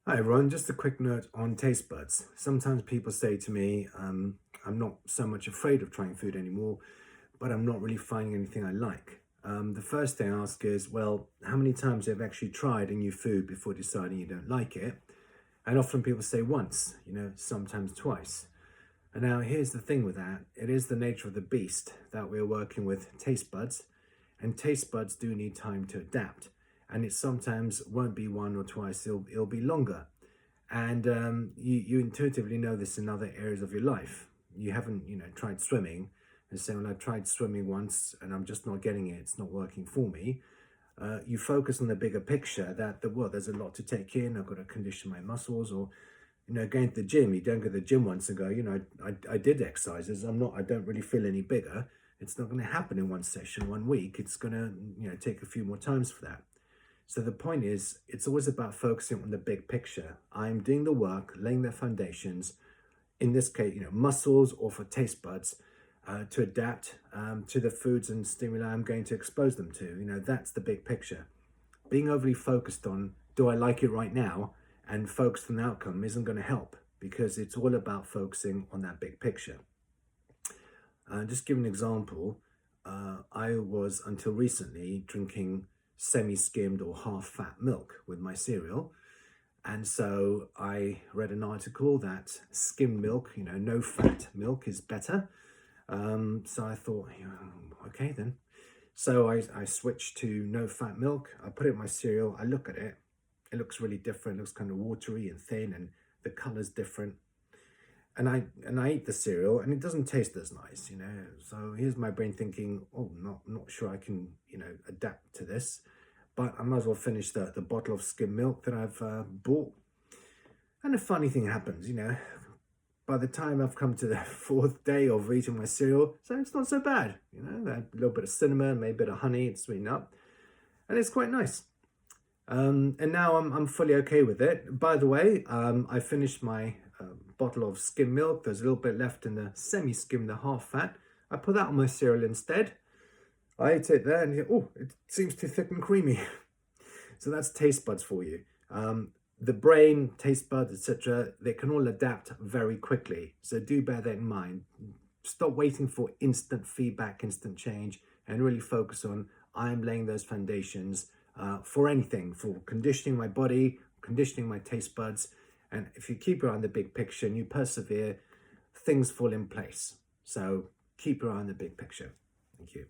Hi everyone, just a quick note on taste buds. Sometimes people say to me, I'm not so much afraid of trying food anymore, but I'm not really finding anything I like. The first thing I ask is, well, how many times have you actually tried a new food before deciding you don't like it? And often people say once, sometimes twice. And now here's the thing with that. It is the nature of the beast that we're working with taste buds, and taste buds do need time to adapt. And it sometimes won't be one or twice, it'll be longer. And you intuitively know this in other areas of your life. You haven't, tried swimming and say, well, I tried swimming once and I'm just not getting it. It's not working for me. You focus on the bigger picture that there's a lot to take in. I've got to condition my muscles, or going to the gym. You don't go to the gym once and go, I did exercises. I don't really feel any bigger. It's not going to happen in one session, 1 week. It's going to, take a few more times for that. So the point is, it's always about focusing on the big picture. I'm doing the work, laying the foundations, in this case, muscles or for taste buds, to adapt to the foods and stimuli I'm going to expose them to. That's the big picture. Being overly focused on, do I like it right now, and focused on the outcome isn't going to help, because it's all about focusing on that big picture. Just give an example. I was, until recently, drinking semi-skimmed or half-fat milk with my cereal. And so I read an article that skimmed milk, no-fat milk is better. So I thought, okay then. So I switched to no-fat milk. I put it in my cereal. I look at it. It looks really different. It looks kind of watery and thin, and the color's different. And I eat the cereal, and it doesn't taste as nice. So here's my brain thinking, oh, not sure I can, adapt to this, but I might as well finish the bottle of skim milk that I've bought. And a funny thing happens, by the time I've come to the fourth day of eating my cereal, so it's not so bad. A little bit of cinnamon, maybe a bit of honey, it's sweetened up, and it's quite nice. And now I'm fully okay with it. By the way, I finished my bottle of skim milk. There's a little bit left in the semi-skim, the half fat. I put that on my cereal instead. I ate it there, and it seems too thick and creamy. So that's taste buds for you. The brain, taste buds, etc., they can all adapt very quickly. So do bear that in mind. Stop waiting for instant feedback, instant change, and really focus on, I'm laying those foundations for anything, for conditioning my body, conditioning my taste buds. And if you keep your eye on the big picture and you persevere, things fall in place. So keep your eye on the big picture. Thank you.